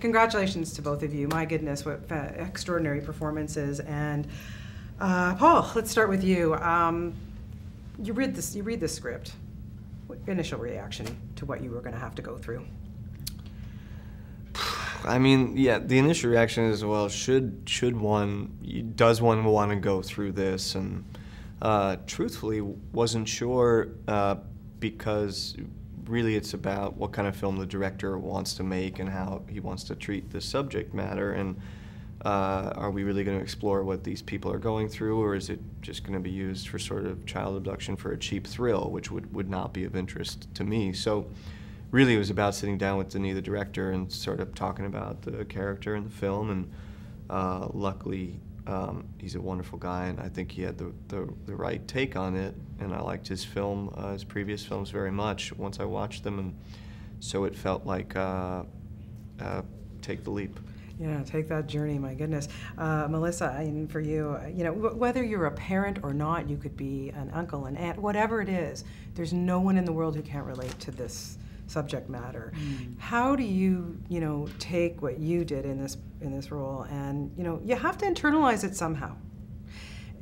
congratulations to both of you. My goodness, what extraordinary performances. And Paul, let's start with you. You read the script. What initial reaction to what you were going to have to go through? I mean, yeah, the initial reaction is, well, does one want to go through this? And truthfully, wasn't sure because really it's about what kind of film the director wants to make and how he wants to treat the subject matter. And are we really going to explore what these people are going through, or is it just going to be used for sort of child abduction for a cheap thrill, which would not be of interest to me? So really it was about sitting down with Denis, the director, and sort of talking about the character in the film. And luckily, he's a wonderful guy, and I think he had the right take on it. And I liked his film, his previous films very much once I watched them, and so it felt like take the leap. Yeah, take that journey, my goodness. Melissa, for you, whether you're a parent or not, you could be an uncle, an aunt, whatever it is, there's no one in the world who can't relate to this subject matter. How do you, take what you did in this role, and you have to internalize it somehow.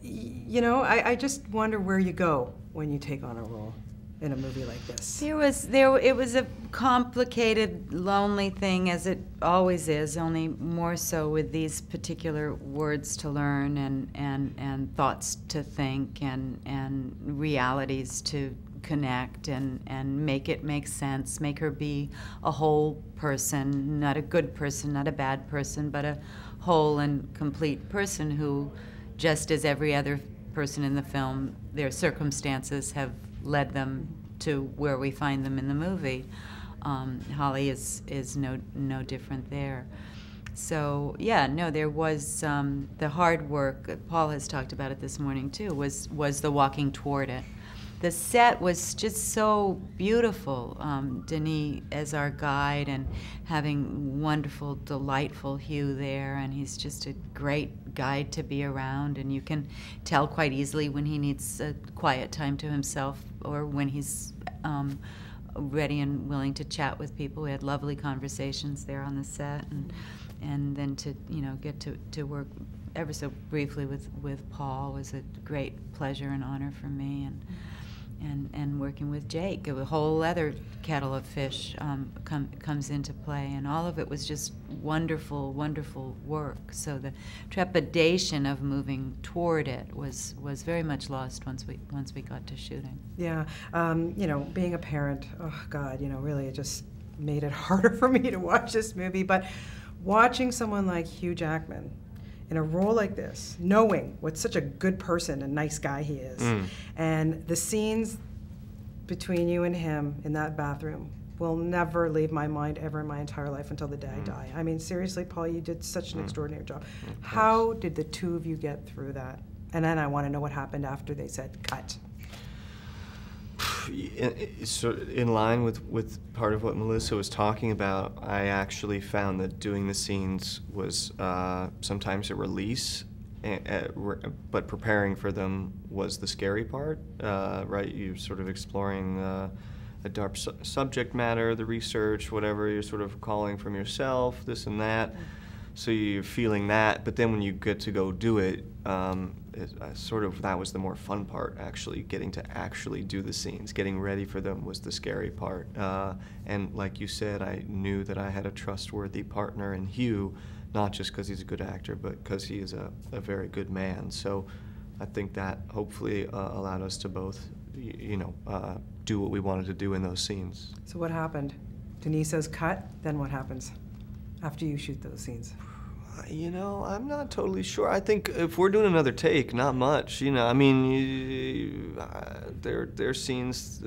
I just wonder where you go when you take on a role in a movie like this. It was a complicated, lonely thing, as it always is, only more so with these particular words to learn and thoughts to think and realities to connect and make it make sense, make her be a whole person, not a good person, not a bad person, but a whole and complete person who, just as every other person in the film, their circumstances have led them to where we find them in the movie. Holly is no different there. So yeah, no, there was the hard work. Paul has talked about it this morning too. Was the walking toward it. The set was just so beautiful. Denis as our guide, and having wonderful, delightful Hugh there, and he's just a great guide to be around, and you can tell quite easily when he needs a quiet time to himself or when he's ready and willing to chat with people. We had lovely conversations there on the set, and then to get to work ever so briefly with Paul was a great pleasure and honor for me, and working with Jake, a whole other kettle of fish comes into play, and all of it was just wonderful, wonderful work. So the trepidation of moving toward it was very much lost once we got to shooting. Yeah, being a parent, oh God, really it just made it harder for me to watch this movie. But watching someone like Hugh Jackman in a role like this, knowing what such a good person and nice guy he is, and the scenes between you and him in that bathroom will never leave my mind ever in my entire life until the day I die. I mean, seriously, Paul, you did such an extraordinary job. How did the two of you get through that? And then I want to know what happened after they said cut. So in line with part of what Melissa was talking about, I actually found that doing the scenes was sometimes a release, but preparing for them was the scary part, right? You're sort of exploring a dark subject matter, the research, whatever you're sort of calling from yourself, this and that. So you're feeling that, but then when you get to go do it, that was the more fun part, actually, getting to actually do the scenes. Getting ready for them was the scary part. And like you said, I knew that I had a trustworthy partner in Hugh, not just because he's a good actor, but because he is a very good man. So I think that hopefully allowed us to both, do what we wanted to do in those scenes. So what happened? Denis says cut, then what happens after you shoot those scenes? I'm not totally sure. I think if we're doing another take, not much. I mean, there scenes.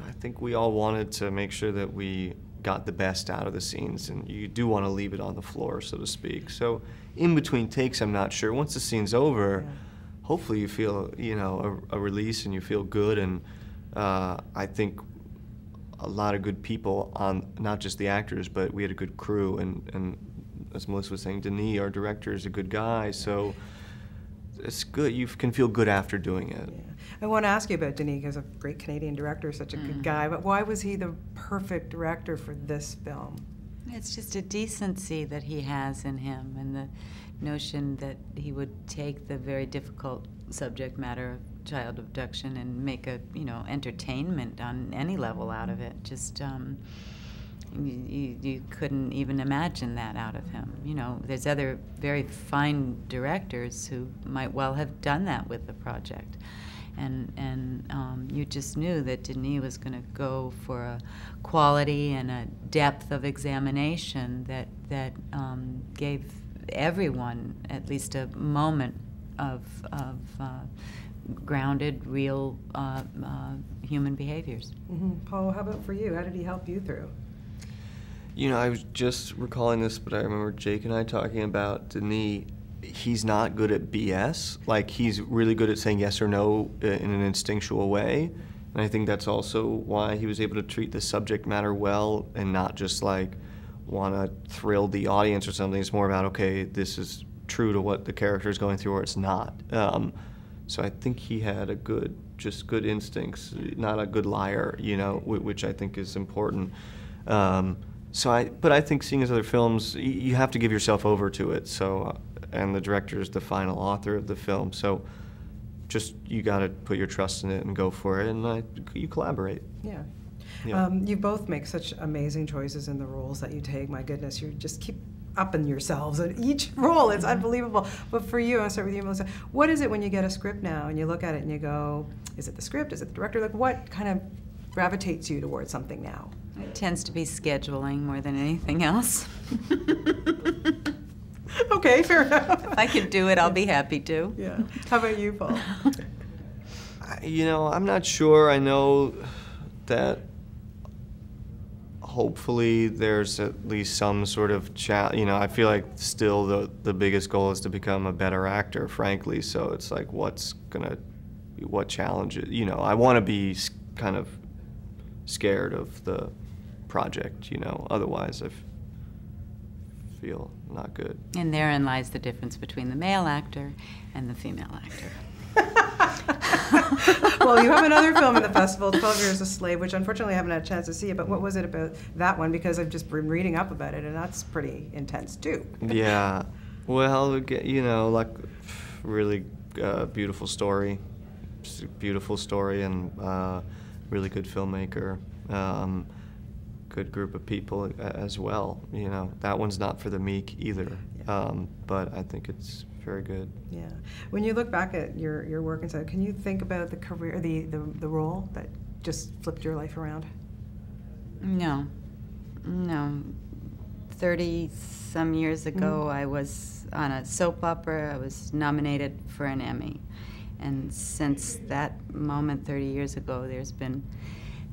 I think we all wanted to make sure that we got the best out of the scenes, and you do want to leave it on the floor, so to speak. So, in between takes, I'm not sure. Once the scene's over, hopefully you feel a release and you feel good. And I think a lot of good people on, not just the actors, but we had a good crew, and as Melissa was saying, Denis, our director, is a good guy, so it's good. You can feel good after doing it. Yeah. I want to ask you about Denis, because a great Canadian director, such a good guy, but why was he the perfect director for this film? It's just a decency that he has in him, and the notion that he would take the very difficult subject matter of child abduction and make a, entertainment on any level out of it. Just, you couldn't even imagine that out of him. There's other very fine directors who might well have done that with the project. And you just knew that Denis was going to go for a quality and a depth of examination that gave everyone at least a moment of grounded, real human behaviors. Mm-hmm. Paul, how about for you? How did he help you through? I was just recalling this, but I remember Jake and I talking about Denis. He's not good at BS. Like, he's really good at saying yes or no in an instinctual way. And I think that's also why he was able to treat the subject matter well and not just, like, want to thrill the audience or something. It's more about, okay, this is true to what the character is going through or it's not. So I think he had good instincts, not a good liar, which I think is important. But I think seeing his other films, you have to give yourself over to it. So, and the director is the final author of the film. So, just you got to put your trust in it and go for it, and you collaborate. Yeah. Yeah. You both make such amazing choices in the roles that you take. My goodness, you just keep upping yourselves in each role. It's unbelievable. But for you, I'll start with you, Melissa. What is it when you get a script now and you look at it and you go, is it the script? Is it the director? Like, what kind of gravitates you towards something now? It tends to be scheduling more than anything else. Okay, fair enough. If I could do it, I'll be happy to. Yeah. How about you, Paul? I'm not sure. I know that hopefully there's at least some sort of I feel like still the biggest goal is to become a better actor, frankly. So it's like, what challenges? I want to be kind of scared of the project. Otherwise I feel not good. And therein lies the difference between the male actor and the female actor. Well, you have another film in the festival, 12 Years a Slave, which unfortunately I haven't had a chance to see it, but what was it about that one? Because I've just been reading up about it, and that's pretty intense, too. Yeah. Well, like, really beautiful story. Just a beautiful story, and really good filmmaker. Good group of people as well. That one's not for the meek either. Yeah. But I think it's very good. Yeah. When you look back at your work and stuff, can you think about the career, the role that just flipped your life around? No. 30-some years ago, I was on a soap opera. I was nominated for an Emmy. And since that moment 30 years ago, there's been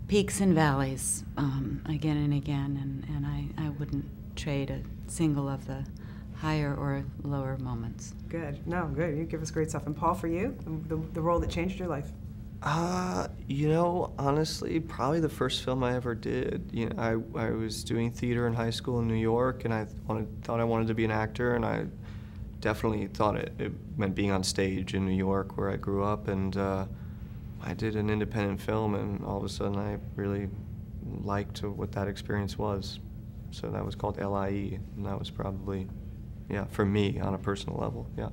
peaks and valleys again and again, and I wouldn't trade a single of the higher or lower moments. Good. No, good. You give us great stuff. And Paul, for you, the role that changed your life? Honestly, probably the first film I ever did. I was doing theater in high school in New York, and I thought I wanted to be an actor, and I definitely thought it meant being on stage in New York, where I grew up, and I did an independent film, and all of a sudden I really liked what that experience was. So that was called LIE, and that was probably, for me, on a personal level, yeah.